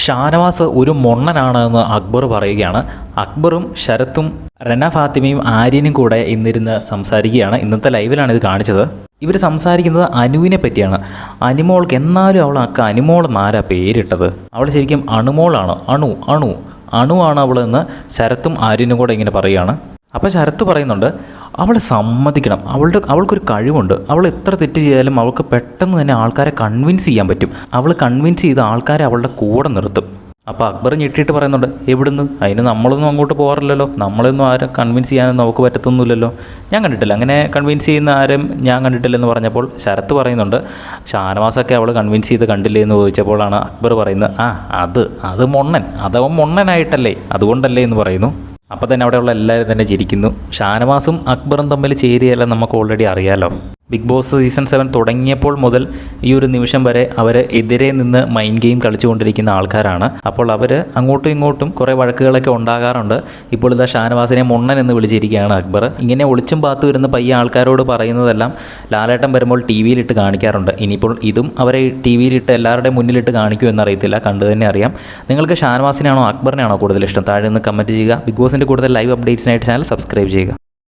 ഷാനവാസ് ഒരു മൊണ്ണനാണെന്ന് അക്ബർ പറയുകയാണ്. അക്ബറും ശരത്തും റെന ഫാത്തിമയും ആര്യനും കൂടെ ഇന്നിരുന്ന് സംസാരിക്കുകയാണ്. ഇന്നത്തെ ലൈവിലാണ് ഇത് കാണിച്ചത്. ഇവർ സംസാരിക്കുന്നത് അനുവിനെ പറ്റിയാണ്. അനിമോൾക്ക് എന്നാലും അവൾ അനിമോൾ എന്നാരാ പേരിട്ടത്? അവൾ ശരിക്കും അണുമോളാണ്. അണുവാണ് അവളെന്ന് ശരത്തും ആര്യനും കൂടെ ഇങ്ങനെ പറയുകയാണ്. അപ്പോൾ ശരത്ത് പറയുന്നുണ്ട്, അവൾ സമ്മതിക്കണം, അവൾക്കൊരു കഴിവുണ്ട്. അവൾ എത്ര തെറ്റ് ചെയ്താലും അവൾക്ക് പെട്ടെന്ന് തന്നെ ആൾക്കാരെ കൺവിൻസ് ചെയ്യാൻ പറ്റും. അവൾ കൺവിൻസ് ചെയ്ത് ആൾക്കാരെ അവളുടെ കൂടെ നിർത്തും. അപ്പോൾ അക്ബർ ഞെട്ടിയിട്ട് പറയുന്നുണ്ട്, എവിടുന്ന്? അതിന് നമ്മളൊന്നും അങ്ങോട്ട് പോകാറില്ലല്ലോ, നമ്മളൊന്നും ആരും കൺവിൻസ് ചെയ്യാനൊന്നും നമുക്ക് പറ്റത്തൊന്നുമില്ലല്ലോ, ഞാൻ കണ്ടിട്ടില്ല, അങ്ങനെ കൺവിൻസ് ചെയ്യുന്ന ആരും ഞാൻ കണ്ടിട്ടില്ലെന്ന് പറഞ്ഞപ്പോൾ ശരത്ത് പറയുന്നുണ്ട്, ഷാനവാസൊക്കെ അവൾ കൺവിൻസ് ചെയ്ത് കണ്ടില്ലേ എന്ന് ചോദിച്ചപ്പോഴാണ് അക്ബർ പറയുന്നത്, അത് മൊണ്ണൻ, അതവൻ മൊണ്ണനായിട്ടല്ലേ, അതുകൊണ്ടല്ലേ എന്ന് പറയുന്നു. അപ്പോൾ തന്നെ അവിടെയുള്ള എല്ലാവരും തന്നെ ചിരിക്കുന്നു. ഷാനവാസും അക്ബറും തമ്മിൽ ചേരുകയല്ല നമുക്ക് ഓൾറെഡി അറിയാലോ. ബിഗ് ബോസ് സീസൺ 7 തുടങ്ങിയപ്പോൾ മുതൽ ഈ ഒരു നിമിഷം വരെ അവർ എതിരെ നിന്ന് മൈൻഡ് ഗെയിം കളിച്ചുകൊണ്ടിരിക്കുന്ന ആൾക്കാരാണ്. അപ്പോൾ അവർ അങ്ങോട്ടും ഇങ്ങോട്ടും കുറേ വഴക്കുകളൊക്കെ ഉണ്ടാകാറുണ്ട്. ഇപ്പോൾ ഇതാ ഷാനവാസിനെ മൊണ്ണൻ എന്ന് വിളിച്ചിരിക്കുകയാണ് അക്ബർ. ഇങ്ങനെ ഒളിച്ചും പാത്തു വരുന്ന പയ്യ ആൾക്കാരോട് പറയുന്നതെല്ലാം ലാലേട്ടൻ വരുമ്പോൾ ടി വിയിലിട്ട് കാണിക്കാറുണ്ട്. ഇനിയിപ്പോൾ ഇതും അവരെ ടി വിയിലിട്ട് എല്ലാവരുടെയും മുന്നിലിട്ട് കാണിക്കുമോ എന്നറിയത്തില്ല, കണ്ടു തന്നെ അറിയാം. നിങ്ങൾക്ക് ഷാനവാസിനാണോ അക്ബറിനാണോ കൂടുതൽ ഇഷ്ടം? താഴെ നിന്ന് കമൻറ്റ് ചെയ്യുക. ബിഗ് ബോസിൻ്റെ കൂടുതൽ ലൈവ് അപ്ഡേറ്റ്സിനായിട്ട് ചാനൽ സബ്സ്ക്രൈബ് ചെയ്യുക.